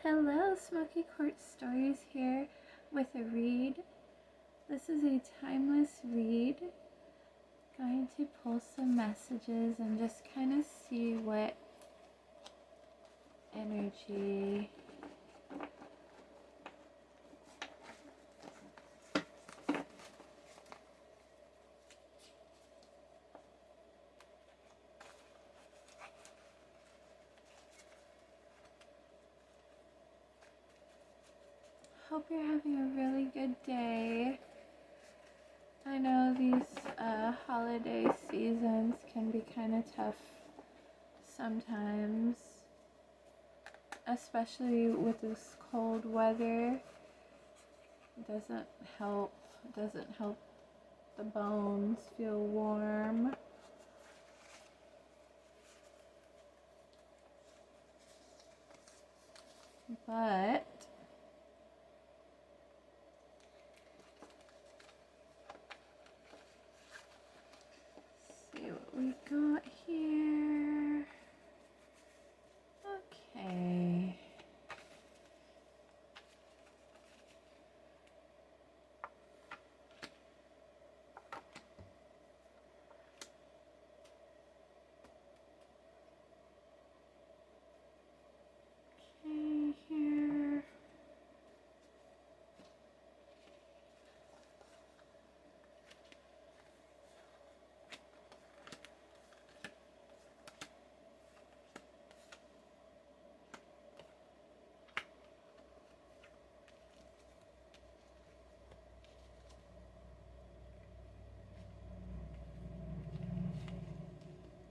Hello, Smoky Quartz Stories here with a read. This is a timeless read. Going to pull some messages and just kind of see what energy hope you're having a really good day. I know these holiday seasons can be kind of tough sometimes, especially with this cold weather. It doesn't help the bones feel warm. But see what we got here. Okay. Here.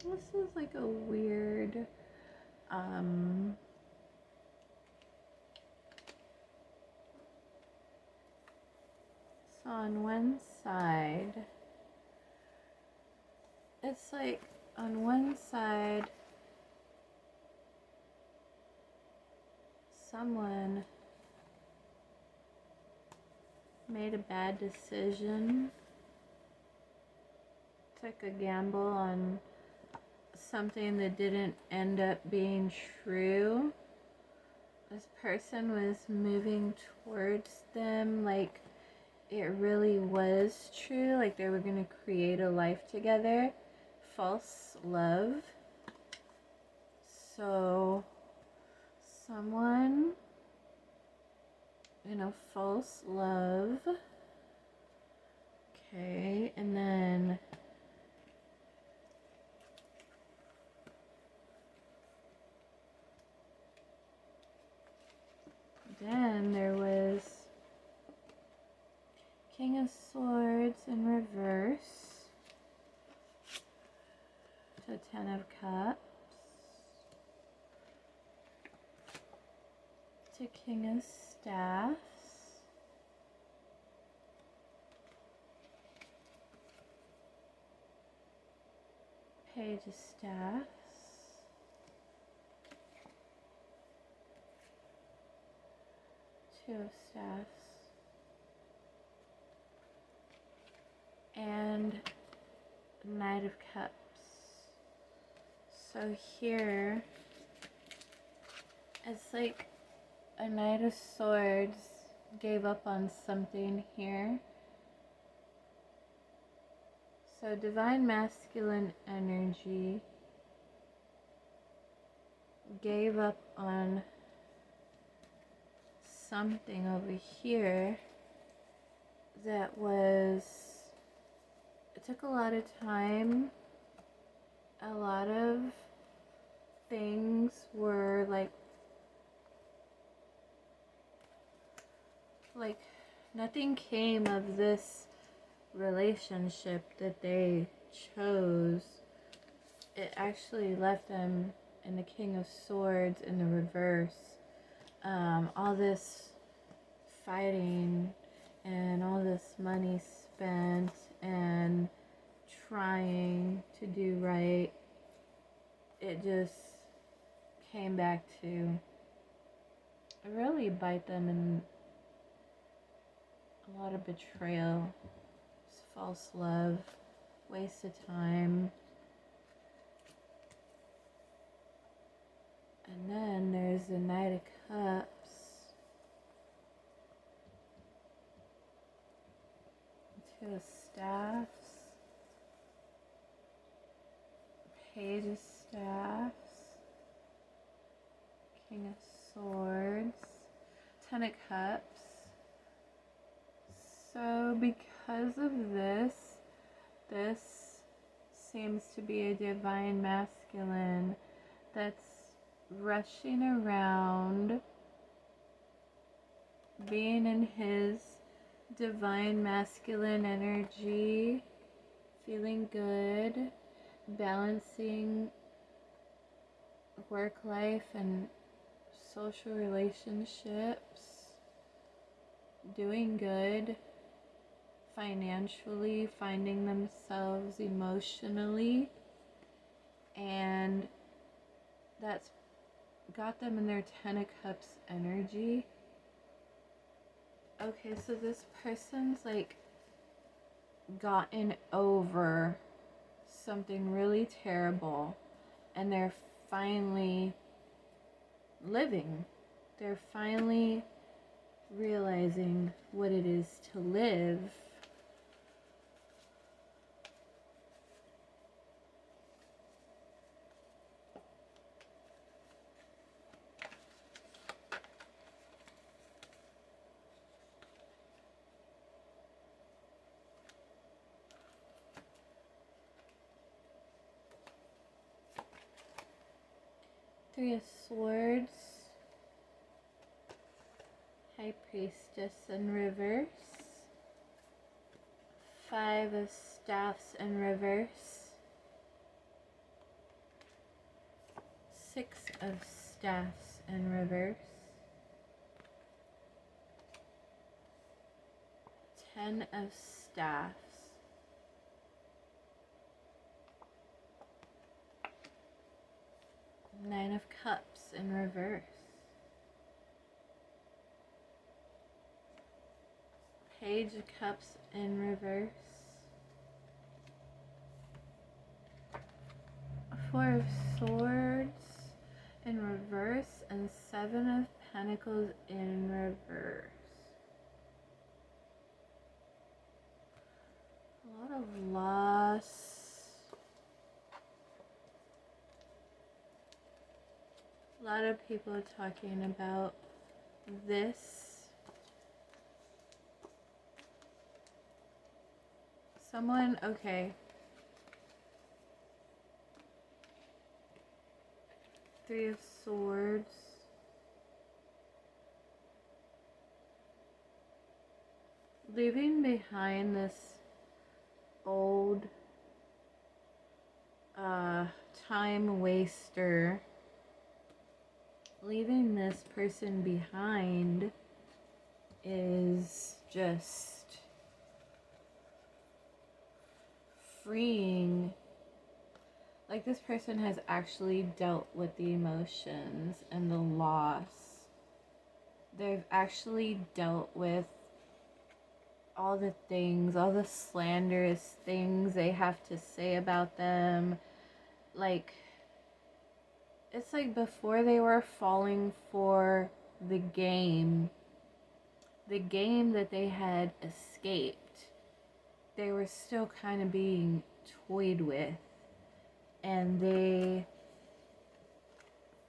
This is like a weird so on one side it's like on one side someone made a bad decision, took a gamble on something that didn't end up being true. This person was moving towards them like it really was true, like they were going to create a life together. False love. So someone in a false love. Okay, and then there was King of Swords in reverse to Ten of Cups to King of Staffs Page of Staffs Two of Staffs and Knight of Cups. So here it's like a Knight of Swords gave up on something here. So divine masculine energy gave up on something over here that was, it took a lot of time. A lot of things were like nothing came of this relationship that they chose. It actually left them in the King of Swords in the reverse. All this fighting and all this money spent and trying to do right, it just came back to really bite them in a lot of betrayal, false love, waste of time. And then there's the Knight of Cups. Two of Staffs, Page of Staffs, King of Swords, Ten of Cups. So because of this seems to be a divine masculine that's rushing around, being in his divine masculine energy, feeling good, balancing work life and social relationships, doing good financially, finding themselves emotionally, and that's got them in their Ten of Cups energy. Okay, so this person's like gotten over something really terrible, and they're finally living. They're finally realizing what it is to live. Three of Swords, High Priestess in reverse, Five of Staffs in reverse, Six of Staffs in reverse, Ten of Staffs, Nine of Cups in reverse, Page of Cups in reverse, Four of Swords in reverse, and Seven of Pentacles in reverse. A lot of loss. A lot of people are talking about this. Someone, okay. Three of Swords. Leaving behind this old time waster. Leaving this person behind is just freeing. Like, this person has actually dealt with the emotions and the loss. They've actually dealt with all the things, all the slanderous things they have to say about them. Like, it's like before they were falling for the game that they had escaped, they were still kind of being toyed with, and they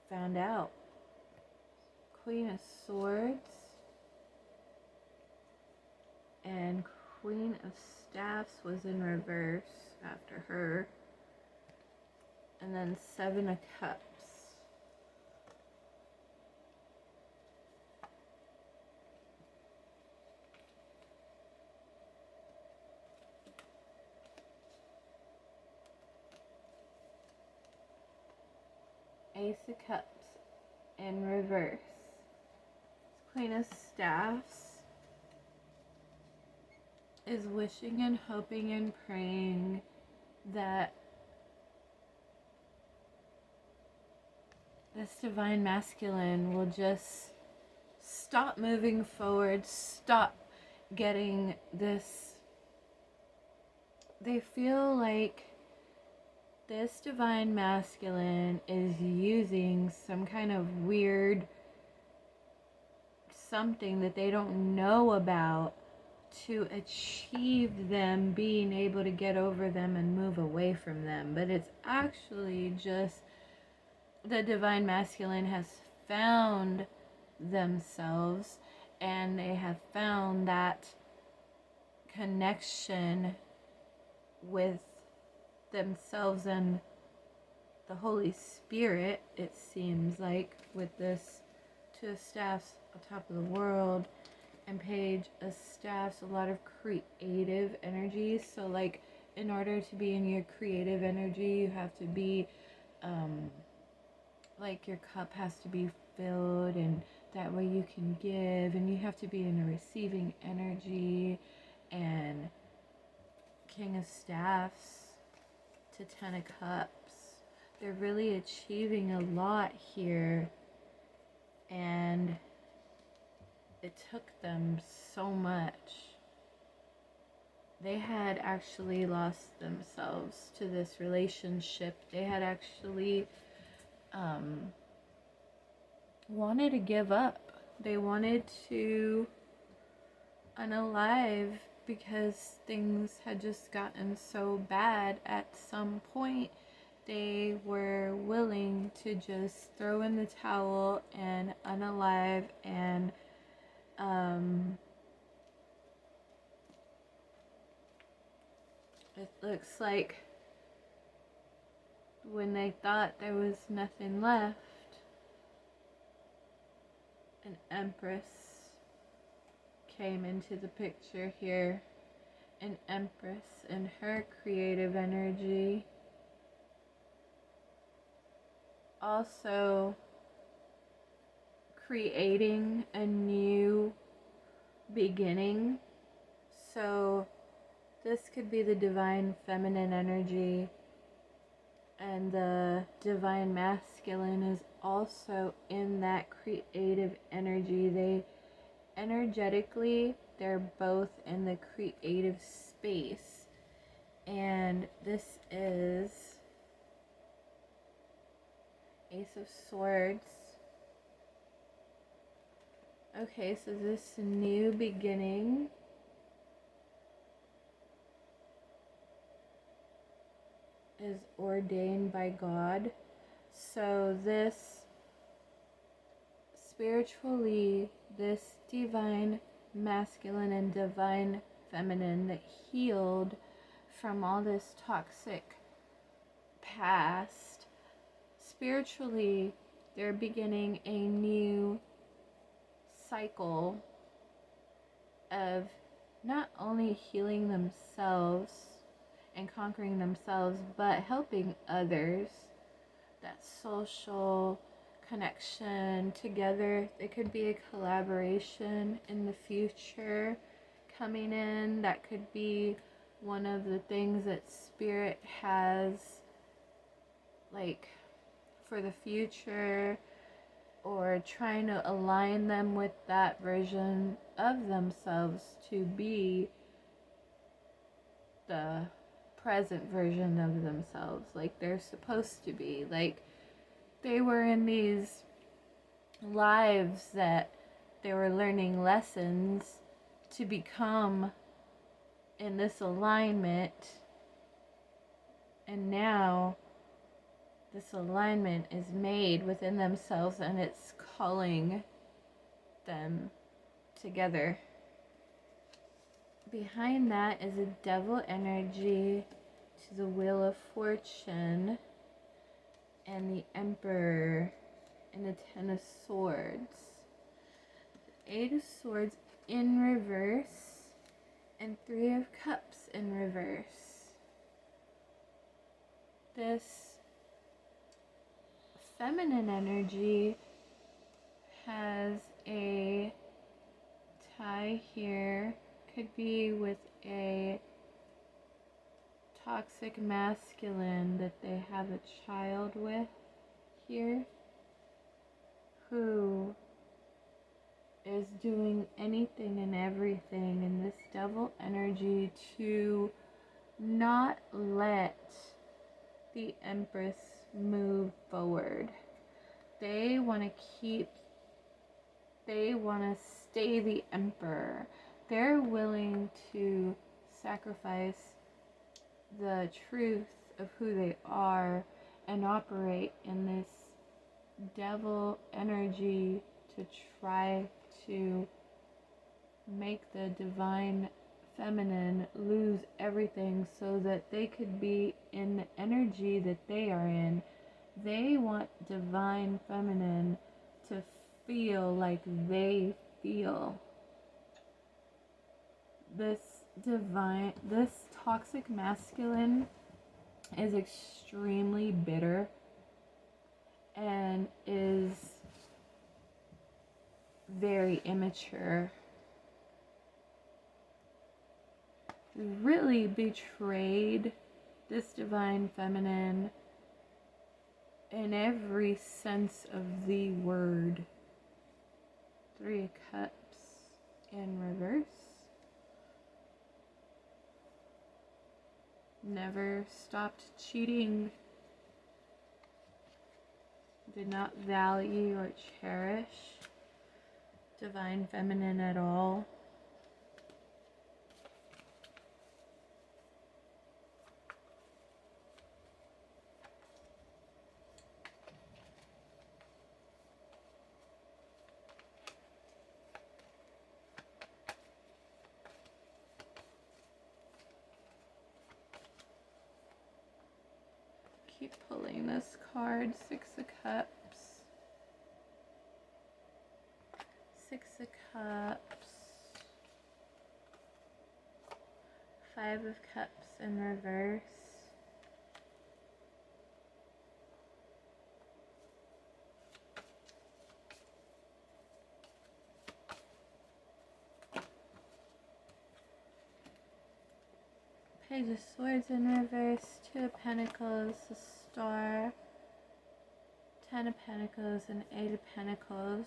found out. Queen of Swords and Queen of Staffs was in reverse after her, and then Seven of Cups. Ace of Cups in reverse. Queen of Staffs is wishing and hoping and praying that this divine masculine will just stop moving forward, stop getting this. They feel like this divine masculine is using some kind of weird something that they don't know about to achieve them being able to get over them and move away from them, but it's actually just the divine masculine has found themselves, and they have found that connection with themselves and the Holy Spirit, it seems like, with this Two of Staffs on top of the world and Page of Staffs, a lot of creative energy. So like, in order to be in your creative energy, you have to be like, your cup has to be filled, and that way you can give, and you have to be in a receiving energy. And King of Staffs to Ten of Cups, they're really achieving a lot here, and it took them so much. They had actually lost themselves to this relationship. They had actually wanted to give up. They wanted to unalive because things had just gotten so bad. At some point, they were willing to just throw in the towel and unalive, and it looks like when they thought there was nothing left, an Empress came into the picture here. An Empress and her creative energy. Also creating a new beginning. So this could be the divine feminine energy, and the divine masculine is also in that creative energy. They're both in the creative space. And this is Ace of Swords. Okay, so this new beginning is ordained by God. So this spiritually, this divine masculine and divine feminine that healed from all this toxic past, spiritually, they're beginning a new cycle of not only healing themselves and conquering themselves, but helping others. That social connection together. It could be a collaboration in the future coming in. That could be one of the things that Spirit has, like, for the future, or trying to align them with that version of themselves to be the present version of themselves, like they're supposed to be. Like, they were in these lives that they were learning lessons to become in this alignment, and now this alignment is made within themselves, and it's calling them together. Behind that is a devil energy to the Wheel of Fortune and the Emperor and the Ten of Swords. Eight of Swords in reverse and Three of Cups in reverse. This feminine energy has a tie here. Could be with a toxic masculine that they have a child with here, who is doing anything and everything in this devil energy to not let the Empress move forward. They want to stay the Emperor. they're willing to sacrifice the truth of who they are and operate in this devil energy to try to make the divine feminine lose everything so that they could be in the energy that they are in. They want divine feminine to feel like they feel. This toxic masculine is extremely bitter and is very immature. Really betrayed this divine feminine in every sense of the word. 3 of Cups in reverse. Never stopped cheating. Did not value or cherish divine feminine at all. Keep pulling this card. 6 of Cups. 6 of Cups. 5 of Cups in reverse. Page of Swords in reverse. 2 of Pentacles, a Star. 10 of Pentacles and 8 of Pentacles.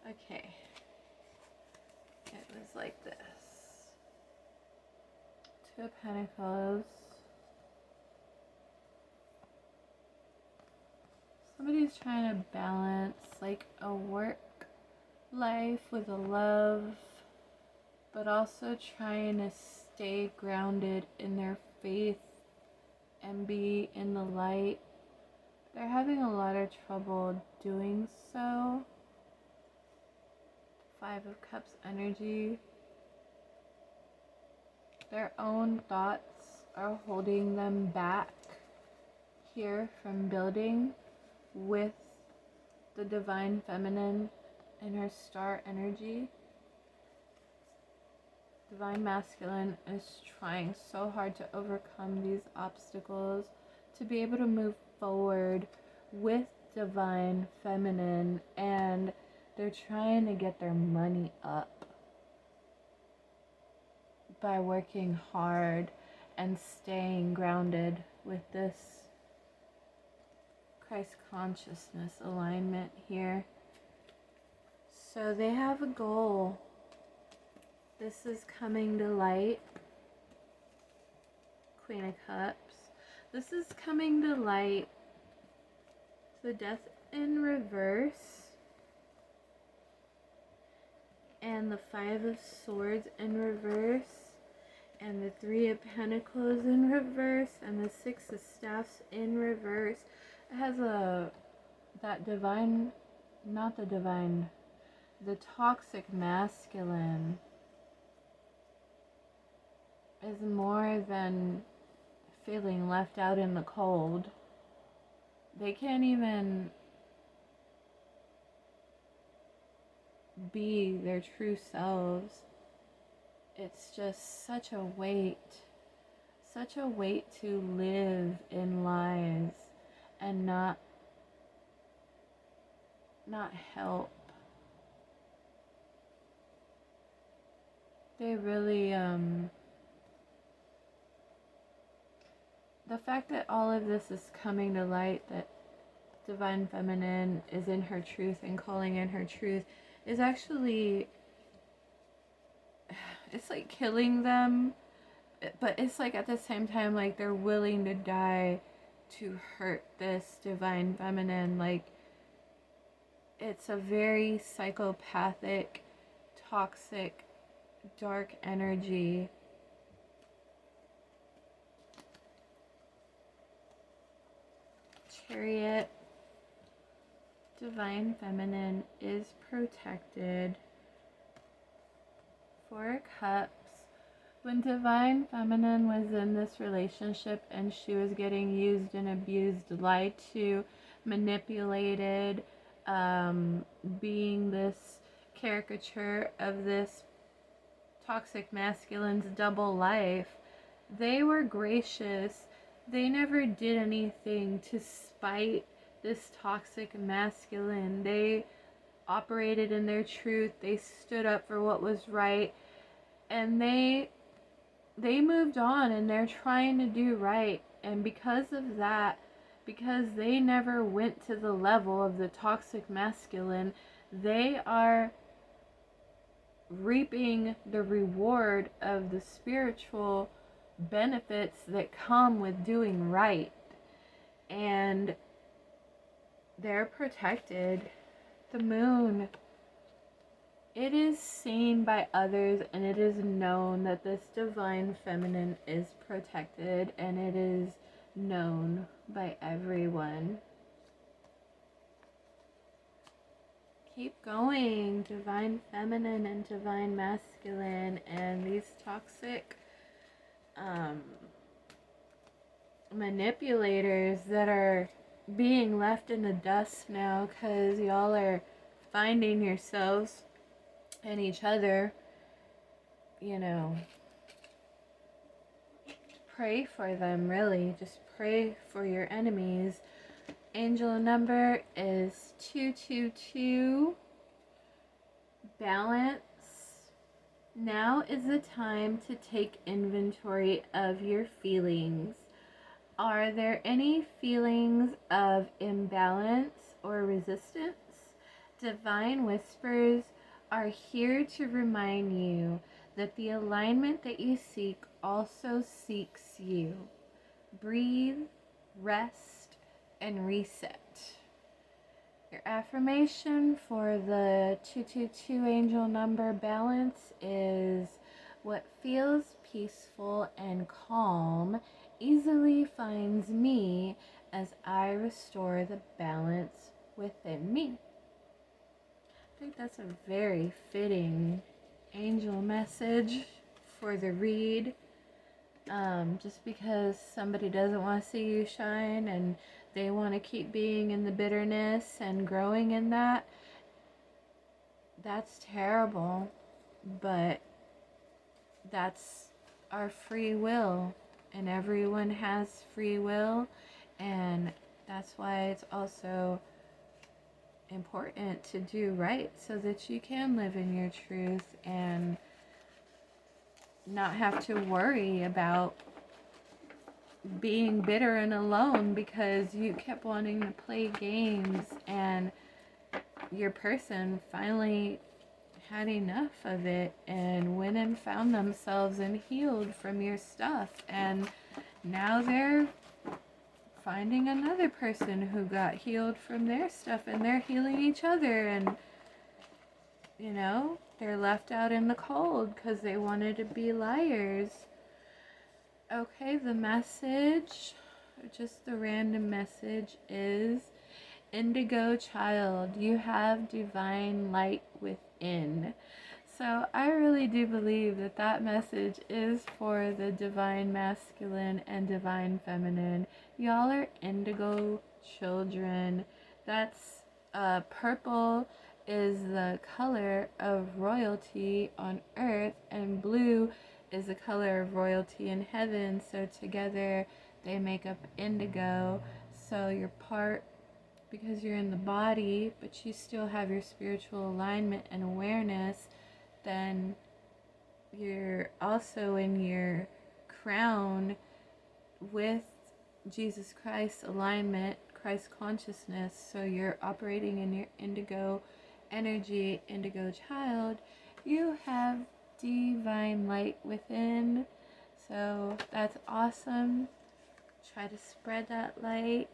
Okay. It was like this. 2 of Pentacles. Somebody's trying to balance like a work life with a love, but also trying to stay grounded in their faith and be in the light. They're having a lot of trouble doing so. 5 of Cups energy. Their own thoughts are holding them back here from building with the divine feminine and her star energy. Divine masculine is trying so hard to overcome these obstacles to be able to move forward with divine feminine, and they're trying to get their money up by working hard and staying grounded with this Christ consciousness alignment here. So they have a goal. This is coming to light. Queen of Cups. This is coming to light. The Death in reverse. And the 5 of Swords in reverse. And the 3 of Pentacles in reverse. And the 6 of Staffs in reverse. It has that divine, not the divine, the toxic masculine is more than feeling left out in the cold. They can't even be their true selves. It's just such a weight to live in lies and not help. They really the fact that all of this is coming to light, that divine feminine is in her truth and calling in her truth, is actually, it's like killing them, but it's like at the same time like they're willing to die to hurt this divine feminine. Like, it's a very psychopathic, toxic dark energy. Chariot, Divine Feminine is protected. Four of Cups. When Divine Feminine was in this relationship and she was getting used and abused, lied to, manipulated, being this caricature of this toxic masculine's double life, they were gracious. They never did anything to spite this toxic masculine. They operated in their truth. They stood up for what was right, and they moved on, and they're trying to do right. And because of that, because they never went to the level of the toxic masculine, they are reaping the reward of the spiritual benefits that come with doing right. And they're protected. The moon, it is seen by others, and it is known that this divine feminine is protected, and it is known by everyone. Keep going, divine feminine and divine masculine, and these toxic manipulators that are being left in the dust now, because y'all are finding yourselves and each other. You know, pray for them, really. Just pray for your enemies. Angel number is 222. Balance. Now is the time to take inventory of your feelings. Are there any feelings of imbalance or resistance? Divine whispers are here to remind you that the alignment that you seek also seeks you. Breathe, rest, and reset. Your affirmation for the 222 angel number balance is: what feels peaceful and calm easily finds me as I restore the balance within me. I think that's a very fitting angel message for the read. Just because somebody doesn't want to see you shine and they want to keep being in the bitterness and growing in that, that's terrible. But that's our free will, and everyone has free will, and that's why it's also important to do right, so that you can live in your truth and not have to worry about being bitter and alone because you kept wanting to play games, and your person finally had enough of it and went and found themselves and healed from your stuff, and now they're finding another person who got healed from their stuff, and they're healing each other, and you know, they're left out in the cold because they wanted to be liars. Okay, the message, just the random message, is: Indigo child, you have divine light within. So I really do believe that that message is for the divine masculine and divine feminine. Y'all are indigo children. That's purple is the color of royalty on earth, and blue is the color of royalty in heaven. So together they make up indigo. So you're part, because you're in the body, but you still have your spiritual alignment and awareness, then you're also in your crown with Jesus Christ alignment, Christ consciousness. So you're operating in your indigo energy, indigo child. You have divine light within. So that's awesome. Try to spread that light,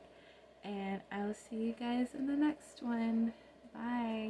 and I will see you guys in the next one. Bye.